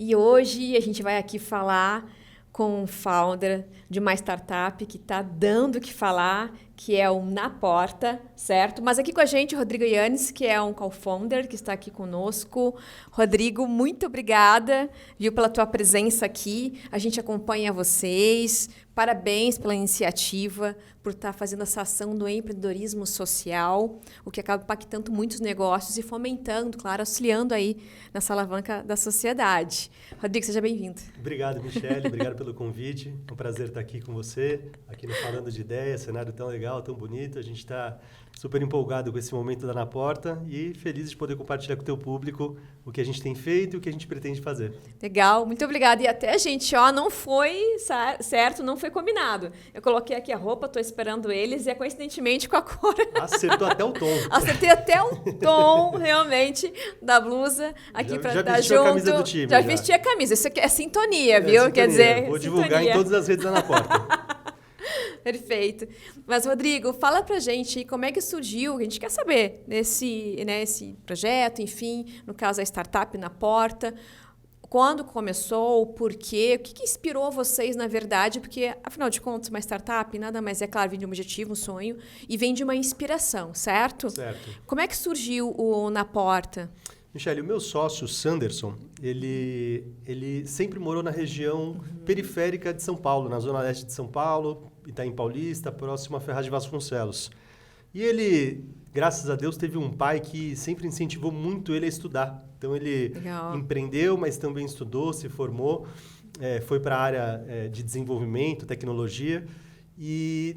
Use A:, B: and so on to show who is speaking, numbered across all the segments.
A: E hoje a gente vai aqui falar com o founder de uma startup que está dando o que falar, que é o Na Porta, certo? Mas aqui com a gente o Rodrigo Yannis, que é um co-founder, que está aqui conosco. Rodrigo, muito obrigada, viu, pela tua presença aqui. A gente acompanha vocês. Parabéns pela iniciativa, por estar fazendo essa ação do empreendedorismo social, o que acaba impactando muitos negócios e fomentando, claro, auxiliando aí nessa alavanca da sociedade. Rodrigo, seja bem-vindo.
B: Obrigado, Michele. Obrigado pelo convite. É um prazer estar aqui com você, aqui no Falando de Ideias, cenário tão legal, tão bonito. A gente está super empolgado com esse momento da Na Porta e feliz de poder compartilhar com o teu público o que a gente tem feito e o que a gente pretende fazer.
A: Legal, muito obrigada. E até, gente, não foi certo, não foi combinado. Eu coloquei aqui a roupa, estou esperando eles e coincidentemente com a cor.
B: Acertou até o tom.
A: Acertei até o tom, realmente, da blusa aqui para estar junto.
B: Já vestiu a camisa do time.
A: Já vesti a camisa. Isso aqui é sintonia, viu?
B: Sintonia.
A: Quer dizer,
B: vou divulgar em todas as redes da Na Porta.
A: Perfeito. Mas, Rodrigo, fala pra gente como é que surgiu, a gente quer saber, esse projeto, enfim, no caso a startup Na Porta, quando começou, por quê, o que inspirou vocês, na verdade, porque, afinal de contas, uma startup nada mais é, claro, vem de um objetivo, um sonho, e vem de uma inspiração, certo?
B: Certo.
A: Como é que surgiu o Na Porta?
B: Michele, o meu sócio, Sanderson, ele sempre morou na região periférica de São Paulo, na zona leste de São Paulo, Itaim Paulista, próximo a Ferraz de Vasconcelos. E ele, graças a Deus, teve um pai que sempre incentivou muito ele a estudar. Então, ele empreendeu, mas também estudou, se formou, foi para a área de desenvolvimento, tecnologia, e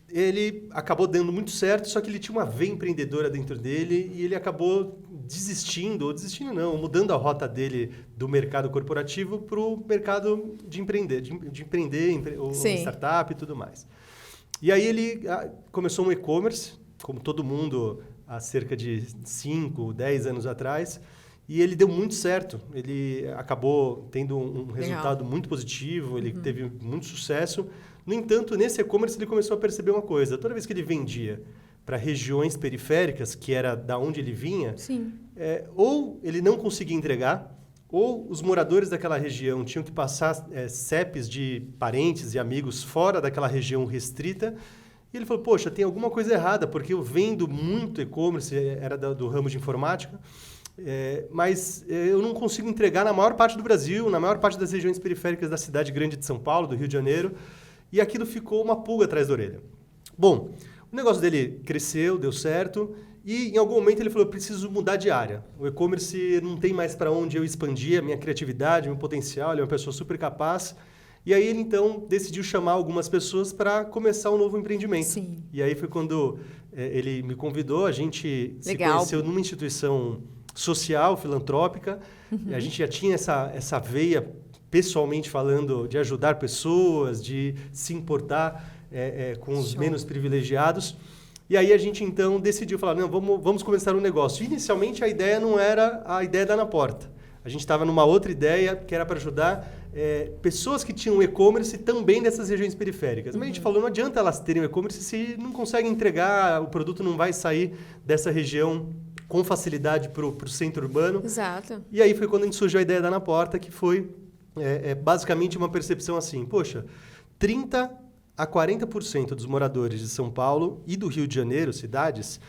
B: ele acabou dando muito certo, só que ele tinha uma veia empreendedora dentro dele e ele acabou mudando a rota dele do mercado corporativo para o mercado de empreender, ou startup e tudo mais. E aí ele começou um e-commerce, como todo mundo, há cerca de 5, 10 anos atrás, e ele deu muito certo. Ele acabou tendo um resultado muito positivo, ele teve muito sucesso. No entanto, nesse e-commerce ele começou a perceber uma coisa. Toda vez que ele vendia para regiões periféricas, que era da onde ele vinha, ou ele não conseguia entregar, ou os moradores daquela região tinham que passar CEPs de parentes e amigos fora daquela região restrita. E ele falou, poxa, tem alguma coisa errada, porque eu vendo muito e-commerce, era do ramo de informática, mas eu não consigo entregar na maior parte do Brasil, na maior parte das regiões periféricas da cidade grande de São Paulo, do Rio de Janeiro, e aquilo ficou uma pulga atrás da orelha. Bom, o negócio dele cresceu, deu certo, e em algum momento ele falou, eu preciso mudar de área. O e-commerce não tem mais para onde eu expandir a minha criatividade, meu potencial, ele é uma pessoa super capaz. E aí ele, então, decidiu chamar algumas pessoas para começar um novo empreendimento.
A: Sim.
B: E aí foi quando ele me convidou, a gente se conheceu numa instituição social, filantrópica, a gente já tinha essa veia, pessoalmente falando, de ajudar pessoas, de se importar com os menos privilegiados. E aí a gente, então, decidiu falar, não, vamos começar um negócio. Inicialmente, a ideia não era a ideia da Na Porta. A gente estava numa outra ideia, que era para ajudar pessoas que tinham e-commerce também nessas regiões periféricas. Mas a gente falou, não adianta elas terem e-commerce se não conseguem entregar, o produto não vai sair dessa região com facilidade para o centro urbano.
A: Exato.
B: E aí foi quando a gente surgiu a ideia da Na Porta, que foi basicamente uma percepção assim, poxa, 30% a 40% dos moradores de São Paulo e do Rio de Janeiro, cidades,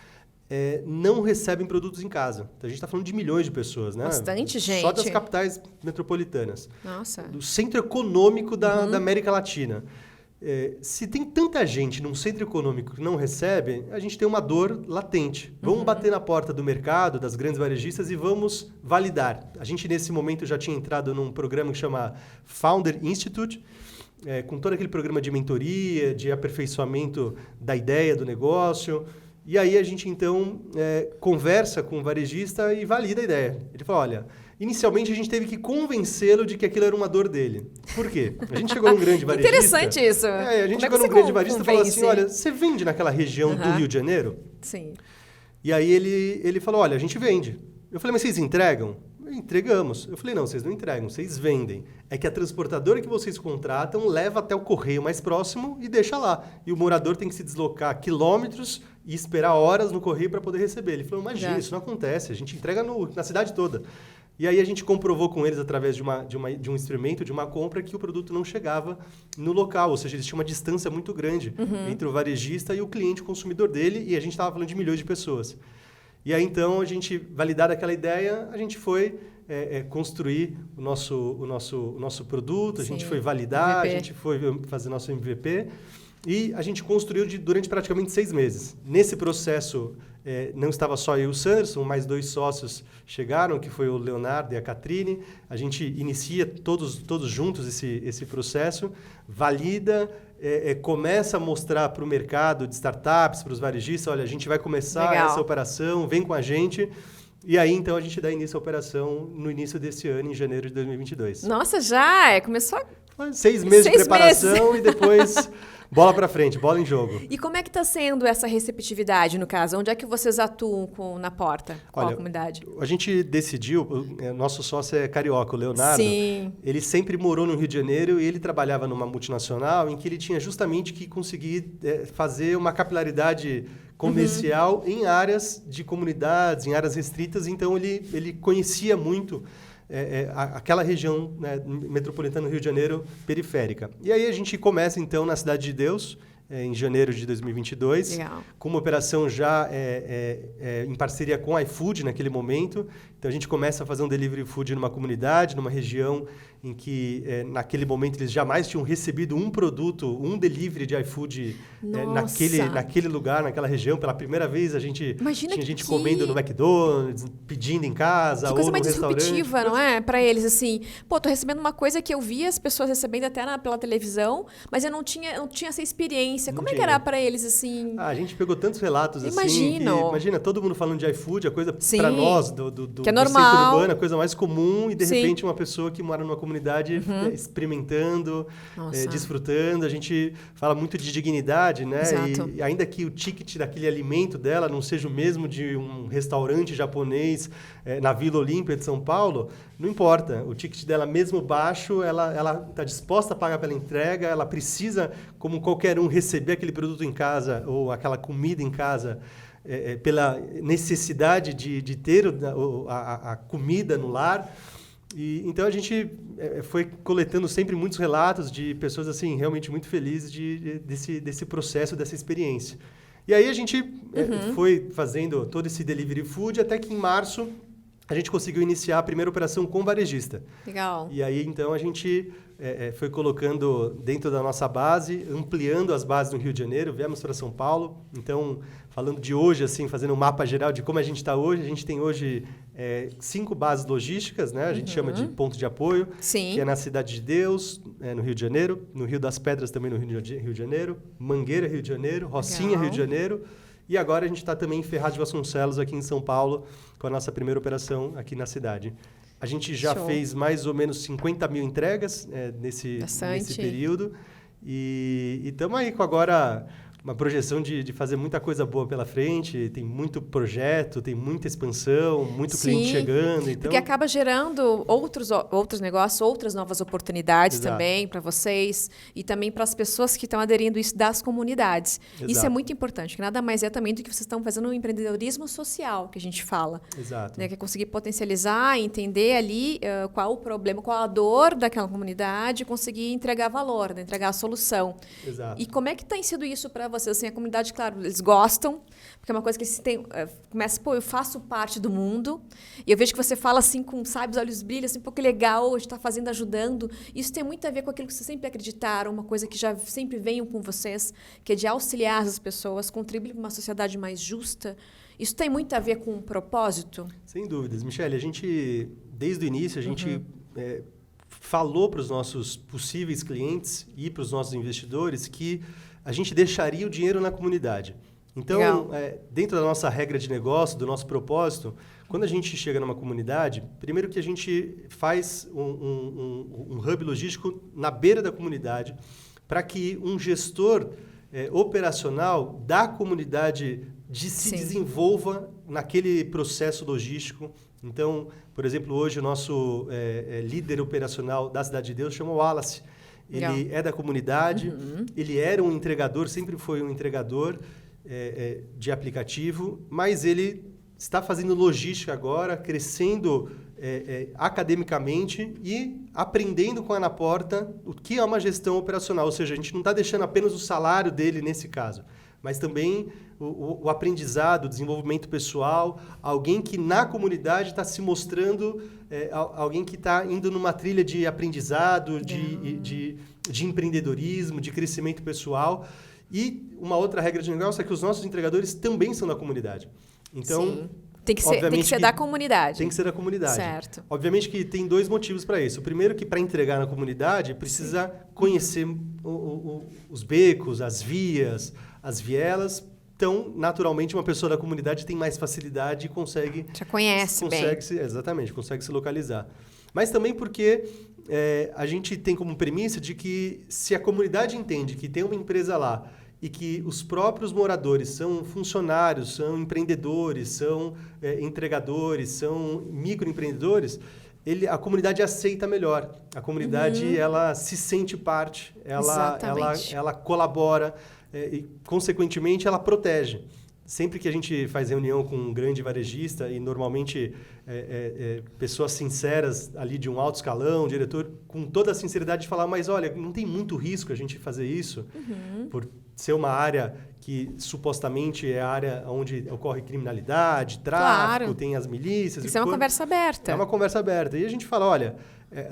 B: não recebem produtos em casa. Então, a gente está falando de milhões de pessoas, né?
A: Bastante gente.
B: Só das capitais metropolitanas.
A: Nossa.
B: Do centro econômico da América Latina. Se tem tanta gente num centro econômico que não recebe, a gente tem uma dor latente. Vamos bater na porta do mercado, das grandes varejistas e vamos validar. A gente, nesse momento, já tinha entrado num programa que chama Founder Institute, com todo aquele programa de mentoria, de aperfeiçoamento da ideia do negócio. E aí a gente, então, conversa com o varejista e valida a ideia. Ele fala, olha, inicialmente a gente teve que convencê-lo de que aquilo era uma dor dele. Por quê? A gente chegou num grande varejista...
A: Interessante isso.
B: A gente chegou num grande varejista e falou assim, olha, você vende naquela região do Rio de Janeiro?
A: Sim.
B: E aí ele falou, olha, a gente vende. Eu falei, mas vocês entregam? Entregamos. Eu falei, não, vocês não entregam, vocês vendem. É que a transportadora que vocês contratam leva até o correio mais próximo e deixa lá. E o morador tem que se deslocar quilômetros e esperar horas no correio para poder receber. Ele falou, imagina, isso não acontece, a gente entrega na cidade toda. E aí a gente comprovou com eles, através de um experimento, de uma compra, que o produto não chegava no local. Ou seja, existia uma distância muito grande entre o varejista e o cliente consumidor dele, e a gente estava falando de milhões de pessoas. E aí, então, a gente, validada aquela ideia, a gente foi construir o nosso produto, a gente foi validar,
A: MVP.
B: a gente foi fazer nosso MVP, e a gente construiu durante praticamente 6 meses. Nesse processo, não estava só eu e o Sanderson, mais 2 sócios chegaram, que foi o Leonardo e a Catrine. A gente inicia todos juntos esse processo, valida, começa a mostrar para o mercado de startups, para os varejistas, olha, a gente vai começar essa operação, vem com a gente. E aí, então, a gente dá início à operação no início desse ano, em janeiro de 2022.
A: Nossa, já? Começou...
B: 6 meses de preparação e depois... Bola para frente, bola em jogo.
A: E como é que está sendo essa receptividade, no caso? Onde é que vocês atuam na porta, com a comunidade?
B: A gente decidiu, nosso sócio é carioca, o Leonardo.
A: Sim.
B: Ele sempre morou no Rio de Janeiro e ele trabalhava numa multinacional em que ele tinha justamente que conseguir fazer uma capilaridade comercial em áreas de comunidades, em áreas restritas. Então, ele conhecia muito aquela região, né, metropolitana do Rio de Janeiro, periférica. E aí a gente começa, então, na Cidade de Deus, em janeiro de 2022,
A: Legal.
B: Com uma operação já em parceria com a iFood naquele momento. Então, a gente começa a fazer um delivery food numa comunidade, numa região em que, naquele momento, eles jamais tinham recebido um produto, um delivery de iFood naquele lugar, naquela região. Pela primeira vez, tinha gente comendo no McDonald's, pedindo em casa ou no restaurante.
A: Que coisa mais disruptiva, não é? Para eles, assim, tô recebendo uma coisa que eu via as pessoas recebendo até pela televisão, mas eu não tinha essa experiência. Como é que era para eles, assim?
B: A gente pegou tantos relatos,
A: Imagino.
B: assim, imagina todo mundo falando de iFood, a coisa para nós, do
A: é normal.
B: centro urbano, a coisa mais comum, e de repente uma pessoa que mora numa comunidade experimentando, desfrutando. A gente fala muito de dignidade, né? E ainda que o ticket daquele alimento dela não seja o mesmo de um restaurante japonês na Vila Olímpia de São Paulo, não importa. O ticket dela, mesmo baixo, ela está disposta a pagar pela entrega, ela precisa, como qualquer um, receber aquele produto em casa ou aquela comida em casa, pela necessidade de ter a comida no lar. E então a gente foi coletando sempre muitos relatos de pessoas assim realmente muito felizes desse processo, dessa experiência. E aí a gente foi fazendo todo esse delivery food até que em março a gente conseguiu iniciar a primeira operação com varejista.
A: Legal.
B: E aí então a gente foi colocando dentro da nossa base, ampliando as bases no Rio de Janeiro, viemos para São Paulo. Então, falando de hoje, assim, fazendo um mapa geral de como a gente está hoje, a gente tem hoje 5 bases logísticas, né? A gente chama de ponto de apoio,
A: Sim.
B: que é na Cidade de Deus, no Rio de Janeiro, no Rio das Pedras também no Rio de Janeiro, Mangueira, Rio de Janeiro, Rocinha,
A: Legal.
B: Rio de Janeiro. E agora a gente está também em Ferraz de Vasconcelos, aqui em São Paulo, com a nossa primeira operação aqui na cidade. A gente já fez mais ou menos 50 mil entregas nesse período. E estamos aí com agora uma projeção de fazer muita coisa boa pela frente. Tem muito projeto, tem muita expansão, muito cliente chegando. Então...
A: Porque acaba gerando outros negócios, outras novas oportunidades também para vocês e também para as pessoas que estão aderindo isso das comunidades. Exato. Isso é muito importante, que nada mais é também do que vocês estão fazendo um empreendedorismo social, que a gente fala.
B: Exato.
A: Né? Que é conseguir potencializar, entender ali qual o problema, qual a dor daquela comunidade, conseguir entregar valor, né? Entregar a solução.
B: Exato.
A: E como é que tem sido isso para vocês? Assim, a comunidade, claro, eles gostam, porque é uma coisa que eles começa, eu faço parte do mundo, e eu vejo que você fala assim com, sabe, os olhos brilham, assim, que legal, a gente está fazendo, ajudando. Isso tem muito a ver com aquilo que vocês sempre acreditaram, uma coisa que já sempre veio com vocês, que é de auxiliar as pessoas, contribuir para uma sociedade mais justa. Isso tem muito a ver com um propósito?
B: Sem dúvidas. Michele, a gente, desde o início, a gente falou para os nossos possíveis clientes e para os nossos investidores que a gente deixaria o dinheiro na comunidade. Então, dentro da nossa regra de negócio, do nosso propósito, quando a gente chega numa comunidade, primeiro que a gente faz um hub logístico na beira da comunidade para que um gestor operacional da comunidade se desenvolva naquele processo logístico. Então, por exemplo, hoje o nosso líder operacional da Cidade de Deus chama Wallace. Ele é da comunidade, ele era um entregador, sempre foi um entregador de aplicativo, mas ele está fazendo logística agora, crescendo academicamente e aprendendo com a Anaporta o que é uma gestão operacional. Ou seja, a gente não está deixando apenas o salário dele nesse caso, mas também o aprendizado, o desenvolvimento pessoal, alguém que na comunidade está se mostrando, alguém que está indo numa trilha de aprendizado, de empreendedorismo, de crescimento pessoal. E uma outra regra de negócio é que os nossos entregadores também são da comunidade. Então,
A: sim. Tem que ser da comunidade.
B: Tem que ser da comunidade.
A: Certo.
B: Obviamente que tem 2 motivos para isso. O primeiro que para entregar na comunidade precisa conhecer os becos, as vias, as vielas. Então, naturalmente, uma pessoa da comunidade tem mais facilidade e consegue...
A: Já conhece bem.
B: Exatamente, consegue se localizar. Mas também porque a gente tem como premissa de que se a comunidade entende que tem uma empresa lá e que os próprios moradores são funcionários, são empreendedores, são entregadores, são microempreendedores, a comunidade aceita melhor. A comunidade ela se sente parte, ela colabora e, consequentemente, ela protege. Sempre que a gente faz reunião com um grande varejista, e normalmente pessoas sinceras ali de um alto escalão, diretor, com toda a sinceridade de falar, mas olha, não tem muito risco a gente fazer isso, por ser uma área que supostamente é a área onde ocorre criminalidade, tráfico, tem as milícias.
A: Isso é uma conversa aberta.
B: É uma conversa aberta. E a gente fala, olha,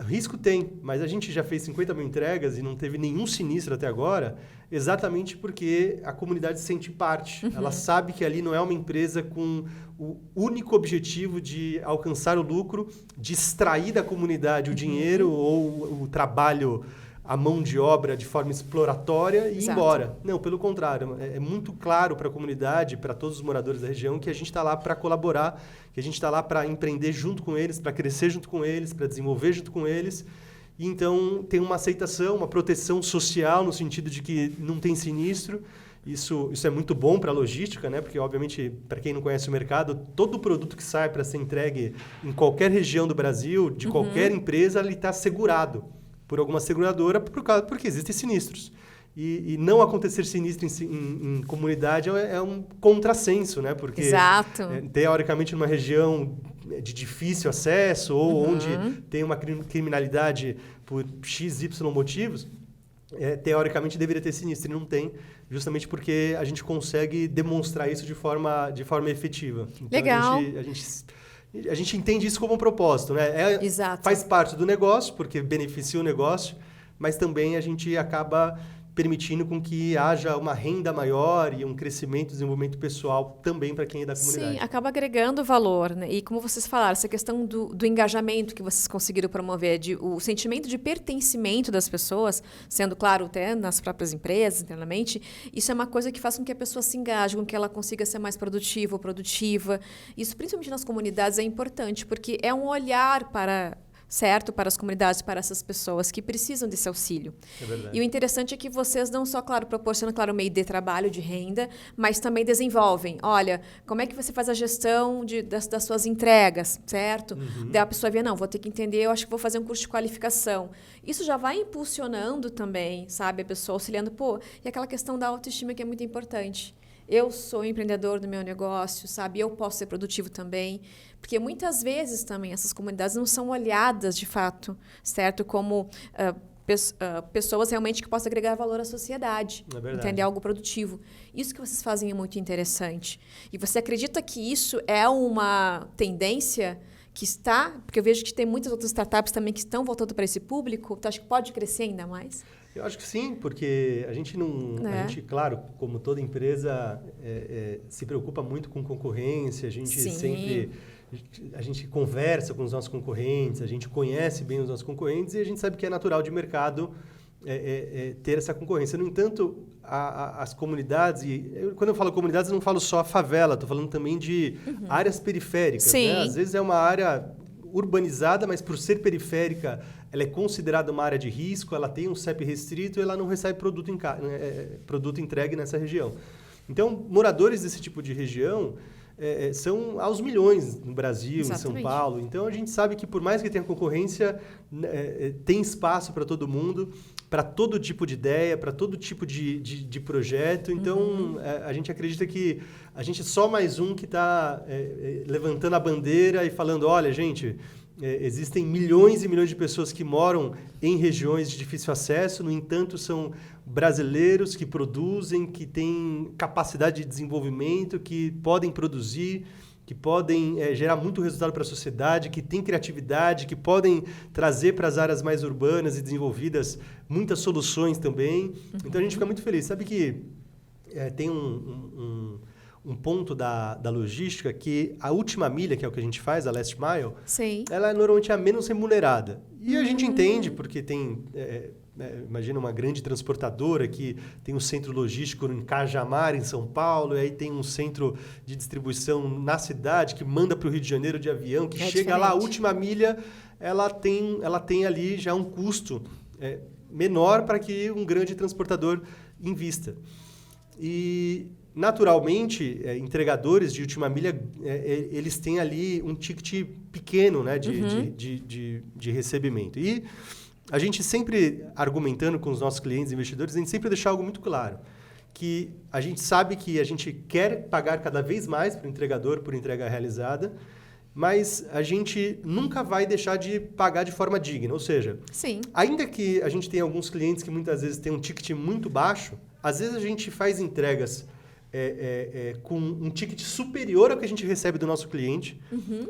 B: risco tem, mas a gente já fez 50 mil entregas e não teve nenhum sinistro até agora, exatamente porque a comunidade se sente parte. Ela sabe que ali não é uma empresa com o único objetivo de alcançar o lucro, de extrair da comunidade o dinheiro ou o trabalho, a mão de obra de forma exploratória e ir embora. Não, pelo contrário. É muito claro para a comunidade, para todos os moradores da região, que a gente está lá para colaborar, que a gente está lá para empreender junto com eles, para crescer junto com eles, para desenvolver junto com eles. E então tem uma aceitação, uma proteção social, no sentido de que não tem sinistro. Isso é muito bom para a logística, né? Porque, obviamente, para quem não conhece o mercado, todo produto que sai para ser entregue em qualquer região do Brasil, de qualquer empresa, ele está segurado por alguma seguradora, porque existem sinistros. E não acontecer sinistro em comunidade é um contrassenso, né? Porque, teoricamente, numa região de difícil acesso ou onde tem uma criminalidade por XY motivos, teoricamente deveria ter sinistro e não tem, justamente porque a gente consegue demonstrar isso de forma efetiva. Então,
A: legal.
B: A gente entende isso como um propósito, né?
A: Exato.
B: Faz parte do negócio, porque beneficia o negócio, mas também a gente acaba permitindo com que haja uma renda maior e um crescimento, desenvolvimento pessoal também para quem é da comunidade.
A: Sim, acaba agregando valor, né? E como vocês falaram, essa questão do engajamento que vocês conseguiram promover, o sentimento de pertencimento das pessoas, sendo claro até nas próprias empresas, internamente, isso é uma coisa que faz com que a pessoa se engaje, com que ela consiga ser mais produtiva ou produtiva. Isso, principalmente nas comunidades, é importante, porque é um olhar para as comunidades, para essas pessoas que precisam desse auxílio.
B: É verdade.
A: E o interessante é que vocês não só, proporcionam, o meio de trabalho, de renda, mas também desenvolvem. Olha, como é que você faz a gestão das suas entregas, certo? Daí a pessoa vê, não, vou ter que entender, eu acho que vou fazer um curso de qualificação. Isso já vai impulsionando também, sabe? A pessoa auxiliando, e aquela questão da autoestima que é muito importante. Eu sou empreendedor do meu negócio, sabe? Eu posso ser produtivo também. Porque muitas vezes também essas comunidades não são olhadas, de fato, certo? Como pessoas realmente que possam agregar valor à sociedade.
B: É verdade.
A: Entender algo produtivo. Isso que vocês fazem é muito interessante. E você acredita que isso é uma tendência que está... Porque eu vejo que tem muitas outras startups também que estão voltando para esse público. Então, acho que pode crescer ainda mais?
B: Eu acho que sim, porque a gente não... A gente, claro, como toda empresa, se preocupa muito com concorrência, a gente sempre... A gente conversa com os nossos concorrentes, a gente conhece bem os nossos concorrentes e a gente sabe que é natural de mercado ter essa concorrência. No entanto, as comunidades... quando eu falo comunidades, eu não falo só a favela, estou falando também de áreas periféricas. Né? Às vezes é uma área urbanizada, mas por ser periférica, ela é considerada uma área de risco, ela tem um CEP restrito e ela não recebe produto entregue nessa região. Então, moradores desse tipo de região são aos milhões no Brasil, Exatamente. Em São Paulo. Então, a gente sabe que, por mais que tenha concorrência, tem espaço para todo mundo, para todo tipo de ideia, para todo tipo de projeto. Então, a gente acredita que a gente é só mais um que está levantando a bandeira e falando, olha, gente... existem milhões e milhões de pessoas que moram em regiões de difícil acesso, no entanto, são brasileiros que produzem, que têm capacidade de desenvolvimento, que podem produzir, que podem gerar muito resultado para a sociedade, que têm criatividade, que podem trazer para as áreas mais urbanas e desenvolvidas muitas soluções também. Então, a gente fica muito feliz. Sabe que tem um ponto da logística que a última milha, que é o que a gente faz, a last mile,
A: Sim.
B: ela é normalmente a menos remunerada. E a gente entende, porque tem... imagina uma grande transportadora que tem um centro logístico em Cajamar, em São Paulo, e aí tem um centro de distribuição na cidade que manda para o Rio de Janeiro de avião, que chega lá, a última milha, ela tem ali já um custo menor para que um grande transportador invista. E, naturalmente, entregadores de última milha, eles têm ali um ticket pequeno, né, de recebimento. E a gente sempre, argumentando com os nossos clientes e investidores, a gente sempre deixa algo muito claro, que a gente sabe que a gente quer pagar cada vez mais para o entregador por entrega realizada, mas a gente nunca vai deixar de pagar de forma digna. Ou seja,
A: sim,
B: ainda que a gente tenha alguns clientes que muitas vezes têm um ticket muito baixo, às vezes a gente faz entregas com um ticket superior ao que a gente recebe do nosso cliente,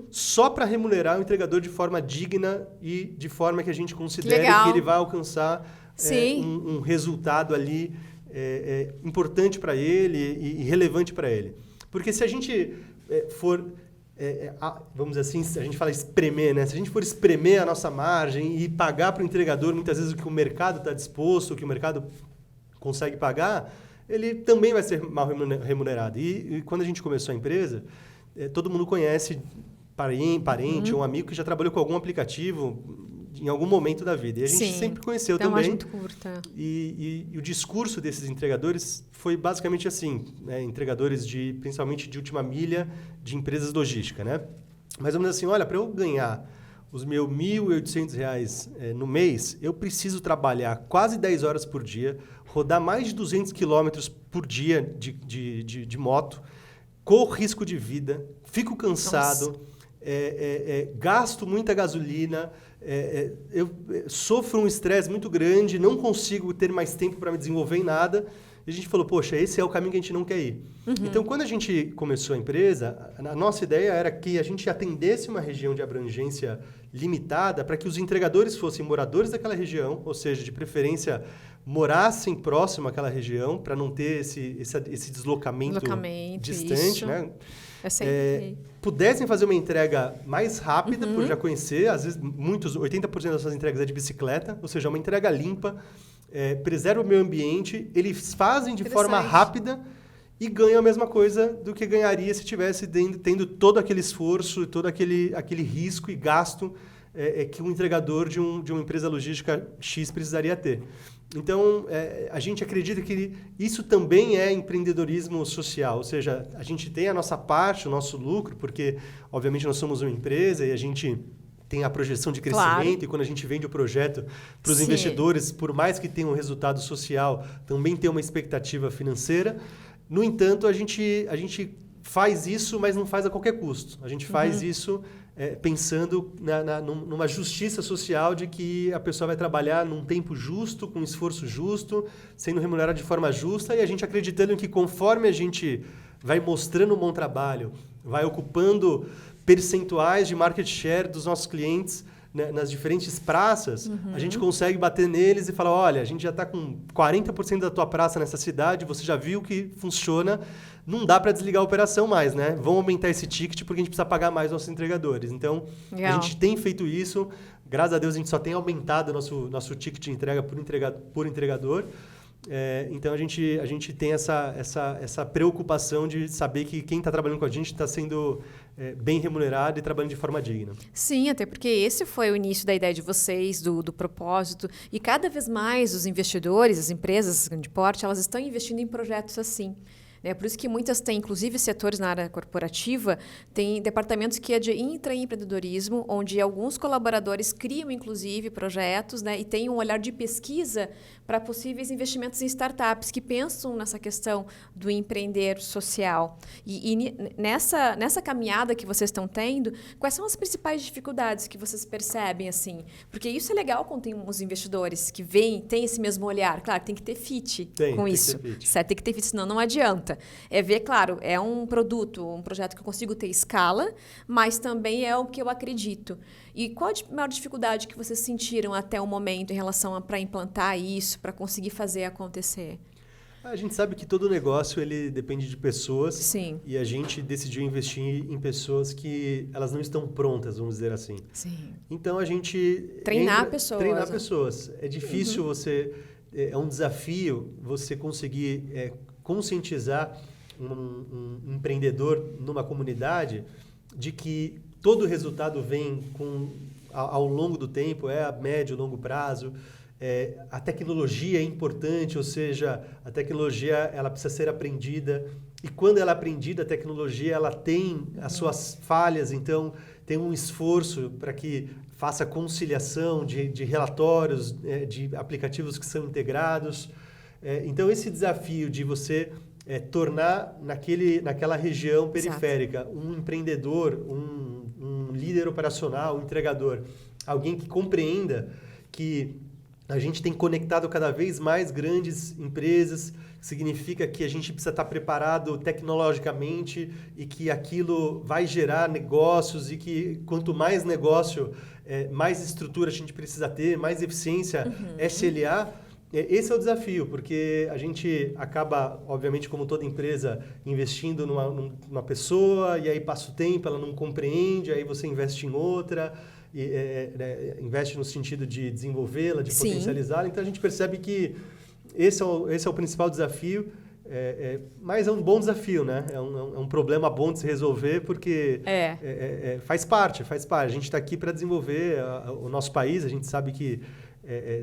B: só para remunerar o entregador de forma digna e de forma que a gente considere que ele vai alcançar um resultado ali importante para ele e relevante para ele. Porque se a gente for... vamos dizer assim, a gente fala espremer, né? Se a gente for espremer a nossa margem e pagar para o entregador muitas vezes o que o mercado está disposto, o que o mercado consegue pagar, ele também vai ser mal remunerado. E quando a gente começou a empresa, todo mundo conhece parente ou um amigo que já trabalhou com algum aplicativo em algum momento da vida. E a gente sempre conheceu também.
A: Muito curta.
B: E o discurso desses entregadores foi basicamente assim, né? Entregadores principalmente de última milha de empresas logísticas, né? Mais ou menos assim, olha, para eu ganhar os meus R$1.800 no mês, eu preciso trabalhar quase 10 horas por dia, rodar mais de 200 quilômetros por dia de moto, corro risco de vida, fico cansado, gasto muita gasolina, eu sofro um estresse muito grande, não consigo ter mais tempo para me desenvolver em nada. E a gente falou, poxa, esse é o caminho que a gente não quer ir. Então, quando a gente começou a empresa, a nossa ideia era que a gente atendesse uma região de abrangência limitada para que os entregadores fossem moradores daquela região, ou seja, de preferência, morassem próximo àquela região para não ter esse deslocamento distante, isso. Né? Pudessem fazer uma entrega mais rápida, por já conhecer, às vezes 80% das suas entregas é de bicicleta, ou seja, uma entrega limpa, preserva o meio ambiente, eles fazem de forma rápida e ganham a mesma coisa do que ganharia se tivesse tendo todo aquele esforço, todo aquele risco e gasto que um entregador de uma empresa logística X precisaria ter. Então, a gente acredita que isso também é empreendedorismo social, ou seja, a gente tem a nossa parte, o nosso lucro, porque, obviamente, nós somos uma empresa e a gente tem a projeção de crescimento, e quando a gente vende o projeto para os investidores, por mais que tenha um resultado social, também tem uma expectativa financeira. No entanto, a gente faz isso, mas não faz a qualquer custo. A gente faz isso pensando numa justiça social de que a pessoa vai trabalhar num tempo justo, com esforço justo, sendo remunerada de forma justa, e a gente acreditando que conforme a gente vai mostrando um bom trabalho, vai ocupando percentuais de market share dos nossos clientes, né, nas diferentes praças, a gente consegue bater neles e falar, olha, a gente já está com 40% da tua praça nessa cidade, você já viu que funciona, não dá para desligar a operação mais, né? Vamos aumentar esse ticket porque a gente precisa pagar mais nossos entregadores. Então, a gente tem feito isso, graças a Deus a gente só tem aumentado o nosso ticket de entrega por entregador. Então, a gente tem essa preocupação de saber que quem está trabalhando com a gente está sendo bem remunerado e trabalhando de forma digna.
A: Sim, até porque esse foi o início da ideia de vocês, do propósito. E cada vez mais os investidores, as empresas de grande porte, elas estão investindo em projetos assim. né? Por isso que muitas têm, inclusive setores na área corporativa, tem departamentos que é de intraempreendedorismo, onde alguns colaboradores criam, inclusive, projetos, né? E têm um olhar de pesquisa para possíveis investimentos em startups que pensam nessa questão do empreender social. E nessa caminhada que vocês estão tendo, quais são as principais dificuldades que vocês percebem, assim? Porque isso é legal quando tem uns investidores que têm esse mesmo olhar. Claro, tem que ter fit com isso. Certo? Tem que ter fit, senão não adianta. É ver, claro, é um produto, um projeto que eu consigo ter escala, mas também é o que eu acredito. E qual a maior dificuldade que vocês sentiram até o momento em relação para implantar isso, para conseguir fazer acontecer?
B: A gente sabe que todo negócio ele depende de pessoas.
A: Sim.
B: E a gente decidiu investir em pessoas que elas não estão prontas, vamos dizer assim.
A: Sim.
B: Então a gente
A: treinar pessoas.
B: É difícil você, é um desafio você conseguir conscientizar um empreendedor numa comunidade de que todo o resultado vem ao longo do tempo, a médio e longo prazo. A tecnologia é importante, ou seja, a tecnologia ela precisa ser aprendida. E quando ela é aprendida, a tecnologia ela tem as suas falhas, então tem um esforço para que faça conciliação de relatórios, de aplicativos que são integrados. Então, esse desafio de você tornar naquela região periférica um empreendedor, um líder operacional, um entregador, alguém que compreenda que a gente tem conectado cada vez mais grandes empresas, significa que a gente precisa estar preparado tecnologicamente e que aquilo vai gerar negócios e que quanto mais negócio, mais estrutura a gente precisa ter, mais eficiência, SLA. Esse é o desafio, porque a gente acaba, obviamente, como toda empresa, investindo numa pessoa e aí passa o tempo, ela não compreende, aí você investe em outra. Investe no sentido de desenvolvê-la, de potencializá-la. Então, a gente percebe que esse é o principal desafio, mas é um bom desafio, né? É um problema bom de se resolver, porque faz parte. A gente está aqui para desenvolver o nosso país. A gente sabe que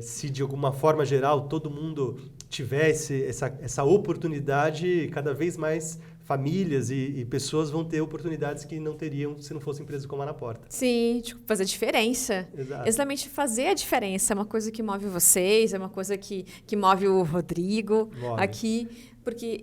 B: se, de alguma forma geral, todo mundo tivesse essa oportunidade, cada vez mais famílias e pessoas vão ter oportunidades que não teriam se não fosse empresas como a Na Porta.
A: Sim, tipo, fazer diferença.
B: Exato.
A: Exatamente fazer a diferença. É uma coisa que move vocês, é uma coisa que move o Rodrigo aqui.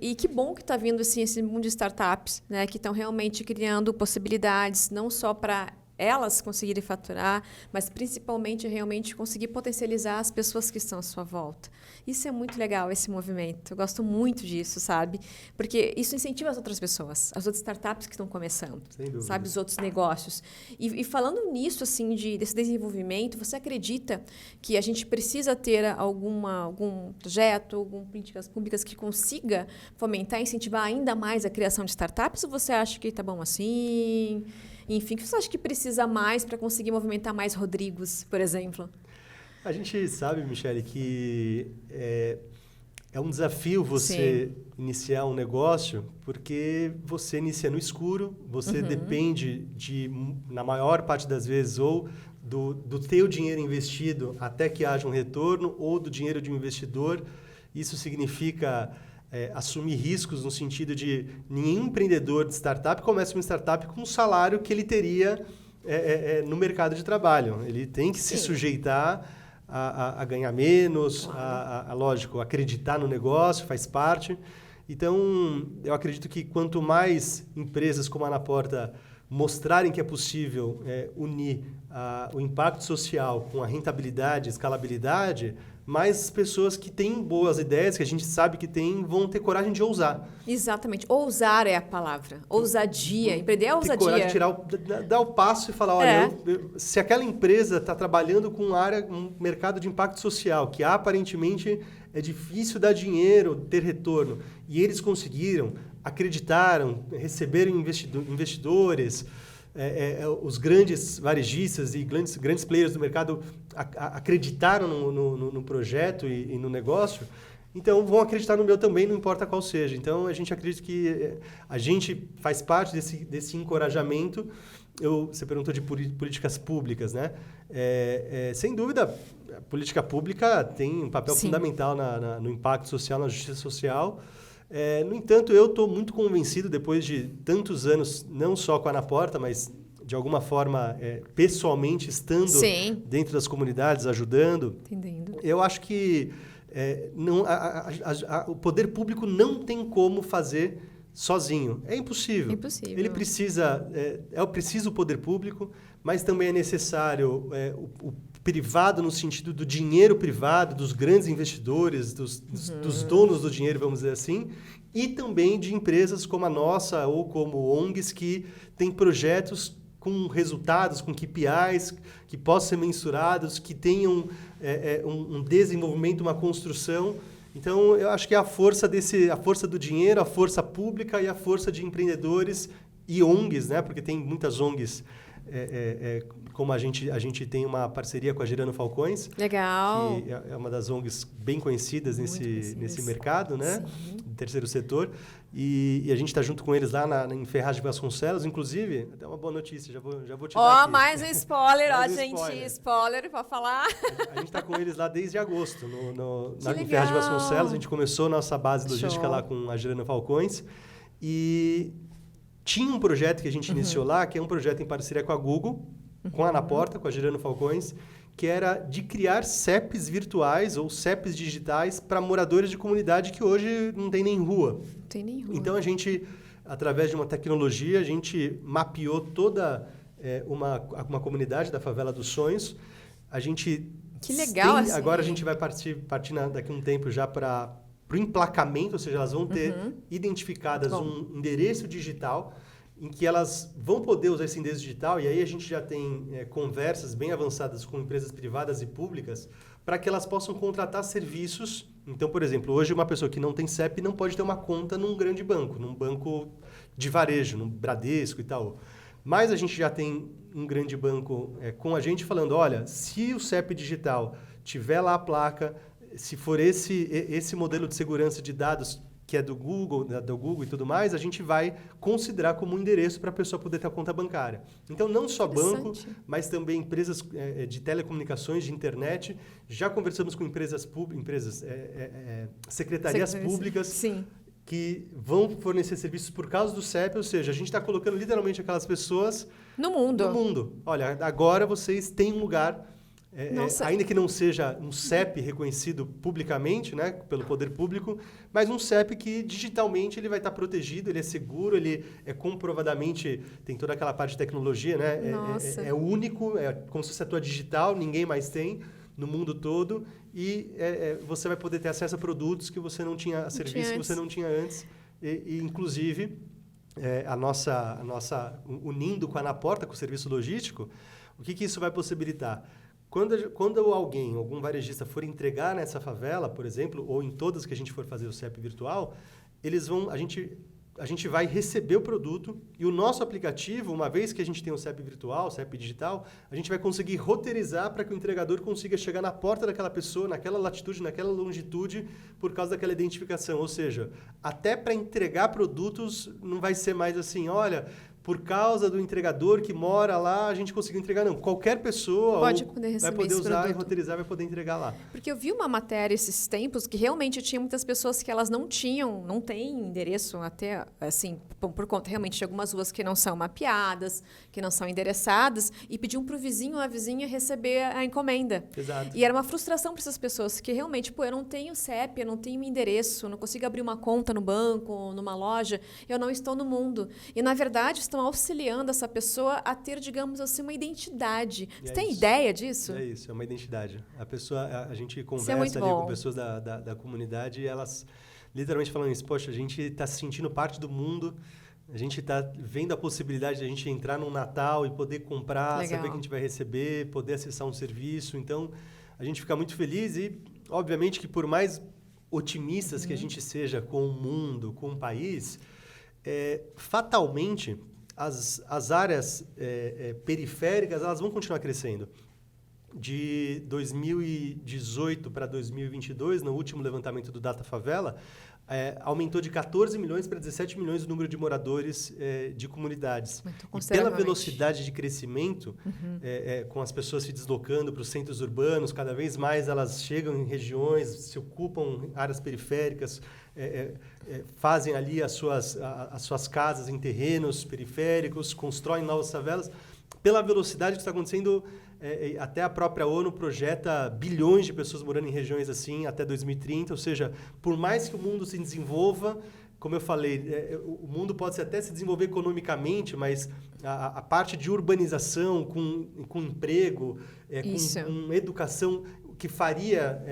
A: E que bom que está vindo assim, esse mundo de startups, né, que estão realmente criando possibilidades, não só para elas conseguirem faturar, mas principalmente realmente conseguir potencializar as pessoas que estão à sua volta. Isso é muito legal, esse movimento. Eu gosto muito disso, sabe? Porque isso incentiva as outras pessoas, as outras startups que estão começando, sabe? Os outros negócios. E falando nisso, assim, desse desenvolvimento, você acredita que a gente precisa ter algum projeto, algumas políticas públicas que consiga fomentar e incentivar ainda mais a criação de startups? Ou você acha que está bom assim? Enfim, o que você acha que precisa mais para conseguir movimentar mais Rodrigos, por exemplo?
B: A gente sabe, Michele, que é um desafio você iniciar um negócio, porque você inicia no escuro, você depende na maior parte das vezes, ou do teu dinheiro investido até que haja um retorno, ou do dinheiro de um investidor. Isso significa assumir riscos no sentido de nenhum empreendedor de startup começa uma startup com um salário que ele teria no mercado de trabalho. Ele tem que se sujeitar a ganhar menos, lógico, acreditar no negócio, faz parte. Então, eu acredito que quanto mais empresas como a Na Porta mostrarem que é possível unir o impacto social com a rentabilidade, escalabilidade, mais pessoas que têm boas ideias, que a gente sabe que tem, vão ter coragem de ousar.
A: Exatamente. Ousar é a palavra. Ousadia. Empreender é ousadia.
B: Ter coragem de dar o passo e falar, olha, se aquela empresa está trabalhando com um mercado de impacto social, que aparentemente é difícil dar dinheiro, ter retorno, e eles conseguiram, acreditaram, receberam investidores, os grandes varejistas e grandes players do mercado acreditaram no projeto e no negócio, então vão acreditar no meu também, não importa qual seja. Então, a gente acredita que a gente faz parte desse encorajamento. Você perguntou de políticas públicas, né? Sem dúvida, a política pública tem um papel fundamental no impacto social, na justiça social. No entanto, eu estou muito convencido, depois de tantos anos, não só com a Anaporta, mas de alguma forma, pessoalmente, estando dentro das comunidades, ajudando.
A: Entendendo.
B: Eu acho que o poder público não tem como fazer sozinho. É impossível.
A: Impossível.
B: Ele precisa, preciso o poder público, mas também é necessário o privado no sentido do dinheiro privado, dos grandes investidores, dos donos do dinheiro, vamos dizer assim, e também de empresas como a nossa ou como ONGs que têm projetos com resultados, com KPIs que possam ser mensurados, que tenham um desenvolvimento, uma construção. Então, eu acho que a força do dinheiro, a força pública e a força de empreendedores e ONGs, né? Porque tem muitas ONGs, como a gente tem uma parceria com a Gerando Falcões.
A: Legal.
B: Que é uma das ONGs bem conhecidas nesse mercado, né?
A: Sim.
B: Do terceiro setor. E a gente está junto com eles lá em Ferraz de Vasconcelos, inclusive. Até uma boa notícia, já vou te dar aqui.
A: Mais um spoiler, gente.
B: Spoiler.
A: Spoiler para falar.
B: A gente está com eles lá desde agosto, em
A: legal.
B: Ferraz de Vasconcelos. A gente começou nossa base logística lá com a Gerando Falcões. E tinha um projeto que a gente iniciou lá, que é um projeto em parceria com a Google, com a Anaporta, com a Gerando Falcões, que era de criar CEPs virtuais ou CEPs digitais para moradores de comunidade que hoje não tem nem rua.
A: Não tem nem rua.
B: Então, a gente, através de uma tecnologia, a gente mapeou toda uma comunidade da Favela dos Sonhos. A gente
A: que legal, assim.
B: Agora a gente vai partir daqui a um tempo já para o emplacamento, ou seja, elas vão ter identificadas um endereço digital em que elas vão poder usar esse endereço digital, e aí a gente já tem conversas bem avançadas com empresas privadas e públicas para que elas possam contratar serviços. Então, por exemplo, hoje uma pessoa que não tem CEP não pode ter uma conta num grande banco, num banco de varejo, num Bradesco e tal. Mas a gente já tem um grande banco com a gente falando, olha, se o CEP digital tiver lá a placa, se for esse modelo de segurança de dados que é do Google e tudo mais, a gente vai considerar como um endereço para a pessoa poder ter a conta bancária. Então, não só banco, mas também empresas de telecomunicações, de internet. Já conversamos com secretarias públicas que vão fornecer serviços por causa do CEP, ou seja, a gente está colocando literalmente aquelas pessoas
A: no mundo.
B: Olha, agora vocês têm um lugar... ainda que não seja um CEP reconhecido publicamente, né, pelo poder público, mas um CEP que digitalmente ele vai estar protegido, ele é seguro, ele é comprovadamente, tem toda aquela parte de tecnologia, né, é único, é como se fosse a tua digital, ninguém mais tem no mundo todo, e você vai poder ter acesso a produtos que você não tinha, a serviços que você não tinha antes, e inclusive unindo com a Anaporta, com o serviço logístico, o que isso vai possibilitar? Quando algum varejista for entregar nessa favela, por exemplo, ou em todas que a gente for fazer o CEP virtual, a gente vai receber o produto e o nosso aplicativo, uma vez que a gente tem o CEP virtual, o CEP digital, a gente vai conseguir roteirizar para que o entregador consiga chegar na porta daquela pessoa, naquela latitude, naquela longitude, por causa daquela identificação. Ou seja, até para entregar produtos não vai ser mais assim, olha... Por causa do entregador que mora lá, a gente conseguiu entregar. Não, qualquer pessoa vai poder usar e roteirizar, vai poder entregar lá.
A: Porque eu vi uma matéria esses tempos que realmente tinha muitas pessoas que elas não têm endereço até, assim, por conta realmente de algumas ruas que não são mapeadas, que não são endereçadas, e pediam para o vizinho ou a vizinha receber a encomenda.
B: Exato.
A: E era uma frustração para essas pessoas, que realmente, eu não tenho CEP, eu não tenho endereço, eu não consigo abrir uma conta no banco, numa loja, eu não estou no mundo. E, na verdade, estão auxiliando essa pessoa a ter, digamos assim, uma identidade. Você tem ideia disso?
B: É isso, é uma identidade. A gente conversa ali com pessoas da comunidade e elas literalmente falam isso, poxa, a gente está se sentindo parte do mundo, a gente está vendo a possibilidade de a gente entrar num Natal e poder comprar, saber que a gente vai receber, poder acessar um serviço. Então, a gente fica muito feliz e, obviamente, que por mais otimistas que a gente seja com o mundo, com o país, fatalmente... As áreas periféricas elas vão continuar crescendo. de 2018 para 2022, no último levantamento do Data Favela, aumentou de 14 milhões para 17 milhões o número de moradores de comunidades. E pela velocidade de crescimento, com as pessoas se deslocando para os centros urbanos, cada vez mais elas chegam em regiões, se ocupam áreas periféricas, fazem ali as suas casas em terrenos periféricos, constroem novas favelas. Pela velocidade que está acontecendo, até a própria ONU projeta bilhões de pessoas morando em regiões assim até 2030. Ou seja, por mais que o mundo se desenvolva, como eu falei, o mundo pode até se desenvolver economicamente, mas a parte de urbanização, com emprego, com educação, que faria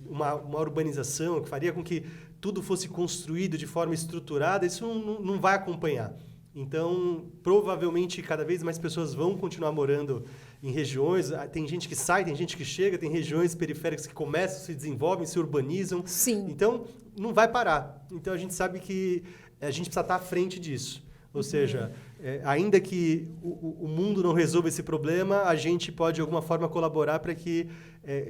B: uma urbanização, que faria com que tudo fosse construído de forma estruturada, isso não vai acompanhar. Então, provavelmente, cada vez mais pessoas vão continuar morando em regiões. Tem gente que sai, tem gente que chega, tem regiões periféricas que começam, se desenvolvem, se urbanizam.
A: Sim.
B: Então, não vai parar. Então, a gente sabe que a gente precisa estar à frente disso. Ou seja, ainda que o mundo não resolva esse problema, a gente pode, de alguma forma, colaborar para que,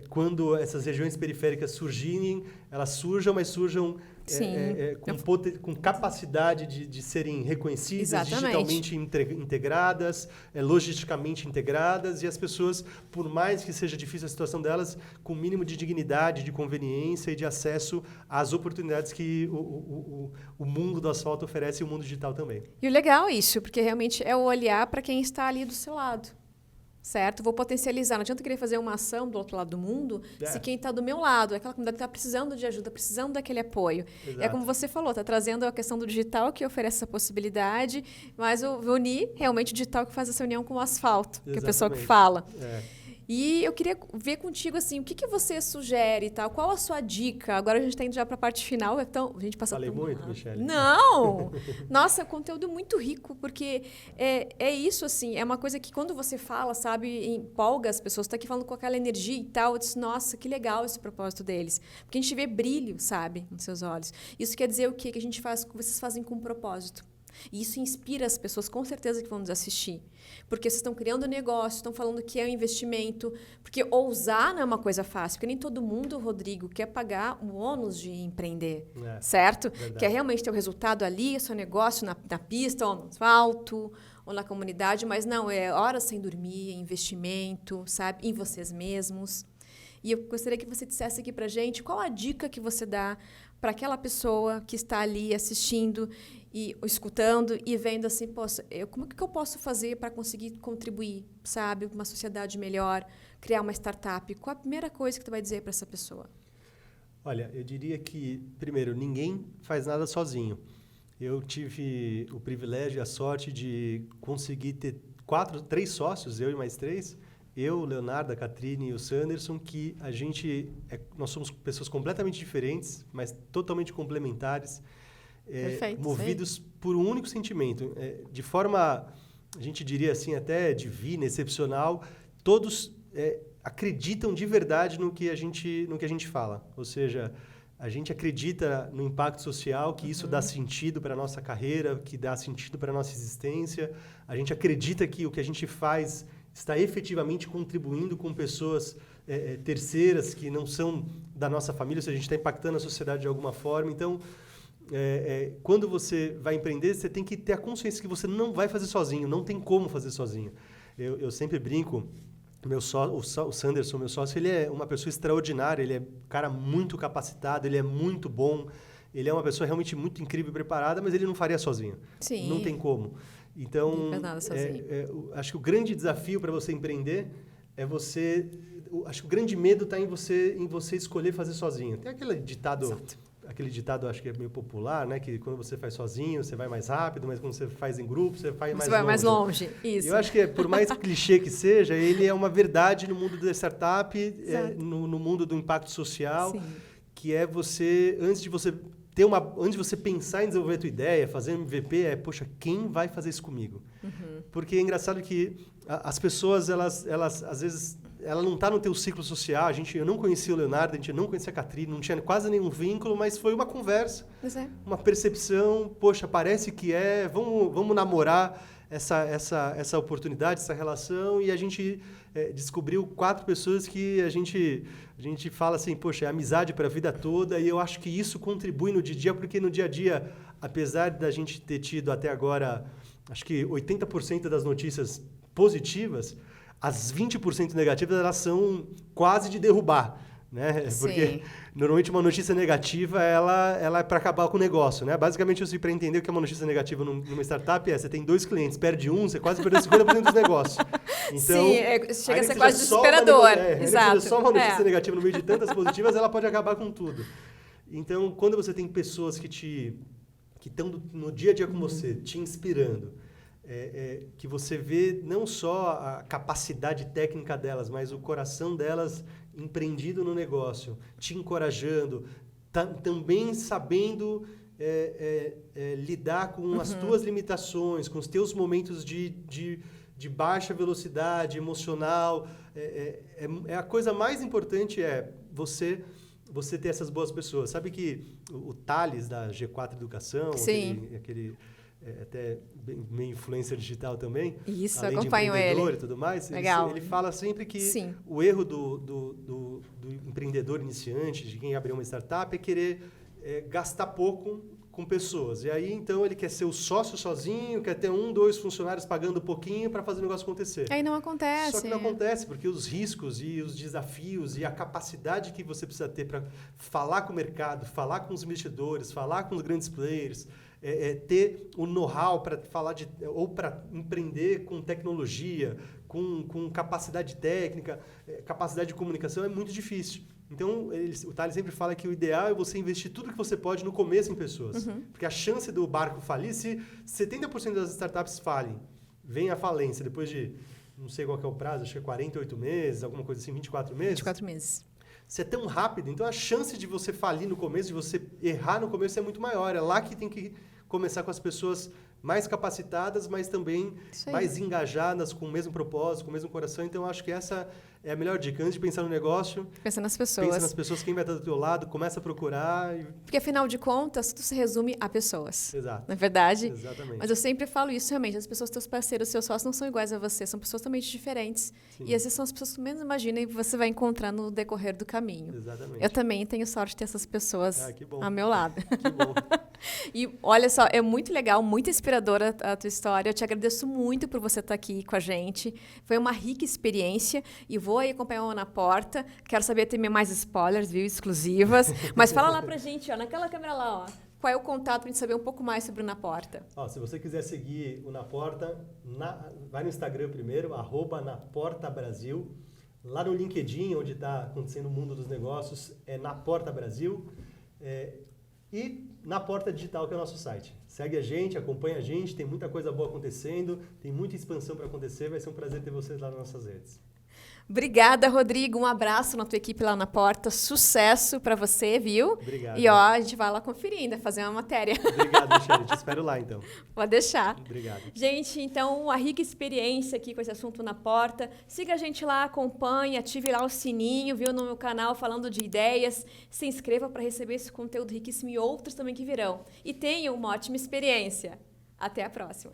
B: quando essas regiões periféricas surgirem, elas surjam, mas surjam com capacidade de serem reconhecidas, digitalmente integradas, logisticamente integradas, e as pessoas, por mais que seja difícil a situação delas, com o mínimo de dignidade, de conveniência e de acesso às oportunidades que o mundo do asfalto oferece e o mundo digital também.
A: E o legal é isso, porque realmente é o olhar para quem está ali do seu lado. Certo? Vou potencializar. Não adianta querer fazer uma ação do outro lado do mundo se quem está do meu lado, aquela comunidade está precisando de ajuda, precisando daquele apoio. Exato. É como você falou, está trazendo a questão do digital que oferece essa possibilidade, mas unir realmente o digital que faz essa união com o asfalto, que é a pessoa que fala. E eu queria ver contigo, assim, o que você sugere e tal? Qual a sua dica? Agora a gente está indo já para a parte final. Então, a gente passa
B: Falei muito, Michele?
A: Não! Nossa, conteúdo muito rico, porque é isso, assim, é uma coisa que quando você fala, sabe, empolga as pessoas, está aqui falando com aquela energia e tal, eu disse, nossa, que legal esse propósito deles. Porque a gente vê brilho, sabe, nos seus olhos. Isso quer dizer o quê? Que a gente faz, que vocês fazem com propósito. E isso inspira as pessoas, com certeza, que vão nos assistir. Porque vocês estão criando negócio, estão falando que é um investimento. Porque ousar não é uma coisa fácil. Porque nem todo mundo, Rodrigo, quer pagar o ônus de empreender. Certo? Verdade. Quer realmente ter o resultado ali, o seu negócio na pista, ou no asfalto, ou na comunidade. Mas não, é horas sem dormir, é investimento, sabe? Em vocês mesmos. E eu gostaria que você dissesse aqui pra gente qual a dica que você dá para aquela pessoa que está ali assistindo e escutando e vendo assim, poxa, como que eu posso fazer para conseguir contribuir, sabe, para uma sociedade melhor, criar uma startup? Qual a primeira coisa que tu vai dizer para essa pessoa?
B: Olha, eu diria que, primeiro, ninguém faz nada sozinho. Eu tive o privilégio e a sorte de conseguir ter 3 sócios, eu e mais 3, eu, o Leonardo, a Catrine e o Sanderson, que nós somos pessoas completamente diferentes, mas totalmente complementares, movidos por um único sentimento. De forma, a gente diria assim, até divina, excepcional, todos acreditam de verdade no que a gente fala. Ou seja, a gente acredita no impacto social, que isso dá sentido para a nossa carreira, que dá sentido para a nossa existência. A gente acredita que o que a gente faz está efetivamente contribuindo com pessoas terceiras que não são da nossa família, ou seja, a gente está impactando a sociedade de alguma forma. Então, quando você vai empreender, você tem que ter a consciência que você não vai fazer sozinho, não tem como fazer sozinho. Eu sempre brinco, o Sanderson, meu sócio, ele é uma pessoa extraordinária, ele é um cara muito capacitado, ele é muito bom, ele é uma pessoa realmente muito incrível e preparada, mas ele não faria sozinho.
A: Sim.
B: Não tem como. Então, acho que o grande desafio para você empreender é acho que o grande medo está em você escolher fazer sozinho. Tem aquele ditado, acho que é meio popular, né? Que quando você faz sozinho, você vai mais rápido, mas quando você faz em grupo, você vai mais longe.
A: Você vai mais longe, isso.
B: Eu acho que, por mais clichê que seja, ele é uma verdade no mundo da startup, no mundo do impacto social, sim, que é você, antes de você pensar em desenvolver a tua ideia, fazer um MVP, poxa, quem vai fazer isso comigo? Porque é engraçado que as pessoas, elas às vezes, ela não está no teu ciclo social. Eu não conhecia o Leonardo, a gente não conhecia a Catrine, não tinha quase nenhum vínculo, mas foi uma conversa, uma percepção, poxa, parece que vamos namorar. essa oportunidade, essa relação, e a gente descobriu 4 pessoas que a gente fala assim, poxa, é amizade para a vida toda, e eu acho que isso contribui no dia a dia, porque no dia a dia, apesar da gente ter tido até agora, acho que 80% das notícias positivas, as 20% negativas, elas são quase de derrubar. Né? Porque normalmente uma notícia negativa ela é para acabar com o negócio, né? Basicamente, para entender o que é uma notícia negativa numa startup você tem 2 clientes, perde um, você quase perdeu 50% dos negócios. Então,
A: chega a ser quase desesperador. Exato.
B: Só uma notícia negativa no meio de tantas positivas, ela pode acabar com tudo. Então, quando você tem pessoas que estão no dia a dia com você, te inspirando, que você vê não só a capacidade técnica delas, mas o coração delas empreendido no negócio, te encorajando, também sabendo lidar com as tuas limitações, com os teus momentos de baixa velocidade emocional. A coisa mais importante você ter essas boas pessoas. Sabe que o Thales, da G4 Educação, aquele até meio influencer digital também,
A: isso,
B: além
A: acompanho
B: de empreendedor
A: ele.
B: E tudo mais,
A: Legal.
B: Ele fala sempre que o erro do empreendedor iniciante, de quem abriu uma startup, é querer gastar pouco com pessoas. E aí, então, ele quer ser o sócio sozinho, quer ter 1, 2 funcionários pagando pouquinho para fazer o negócio acontecer.
A: Aí não acontece.
B: Só que não acontece, porque os riscos e os desafios e a capacidade que você precisa ter para falar com o mercado, falar com os investidores, falar com os grandes players, ter o know-how para falar ou para empreender com tecnologia, com capacidade técnica, capacidade de comunicação, é muito difícil. Então, o Thales sempre fala que o ideal é você investir tudo que você pode no começo em pessoas. Porque a chance do barco falir, se 70% das startups falhem, vem a falência depois de, não sei qual que é o prazo, acho que é 48 meses, alguma coisa assim, 24 meses.
A: 24 meses.
B: Se é tão rápido, então a chance de você falir no começo, de você errar no começo é muito maior. É lá que tem que começar com as pessoas mais capacitadas, mas também mais engajadas, com o mesmo propósito, com o mesmo coração. Então, eu acho que essa é a melhor dica. Antes de pensar no negócio,
A: pensa nas pessoas.
B: Pensa nas pessoas, quem vai estar do teu lado, começa a procurar.
A: Porque, afinal de contas, tudo se resume a pessoas.
B: Exato.
A: Não é verdade?
B: Exatamente.
A: Mas eu sempre falo isso, realmente. As pessoas, teus parceiros, seus sócios não são iguais a você. São pessoas totalmente diferentes.
B: Sim.
A: E, às vezes, são as pessoas que menos imagina e você vai encontrar no decorrer do caminho.
B: Exatamente.
A: Eu também tenho sorte de ter essas pessoas ao meu lado.
B: Que bom.
A: E, olha só, é muito legal, muito inspiradora a tua história. Eu te agradeço muito por você estar aqui com a gente. Foi uma rica experiência. E vou aí acompanhar o Na Porta. Quero saber também mais spoilers, viu? Exclusivas. Mas fala lá pra gente, ó, naquela câmera lá, ó. Qual é o contato pra gente saber um pouco mais sobre o Na Porta?
B: Se você quiser seguir o Na Porta, vai no Instagram primeiro, @naportabrasil. Lá no LinkedIn, onde está acontecendo o mundo dos negócios, é Na Porta Brasil. E Na Porta Digital, que é o nosso site. Segue a gente, acompanha a gente, tem muita coisa boa acontecendo, tem muita expansão para acontecer, vai ser um prazer ter vocês lá nas nossas redes.
A: Obrigada, Rodrigo. Um abraço na tua equipe lá na Porta. Sucesso para você, viu?
B: Obrigado.
A: E, ó, a gente vai lá conferir ainda, fazer uma matéria.
B: Obrigado, Michele. Te espero lá, então.
A: Pode deixar.
B: Obrigado.
A: Gente, então, uma rica experiência aqui com esse assunto Na Porta. Siga a gente lá, acompanhe, ative lá o sininho, viu, no meu canal falando de ideias. Se inscreva para receber esse conteúdo riquíssimo e outros também que virão. E tenha uma ótima experiência. Até a próxima.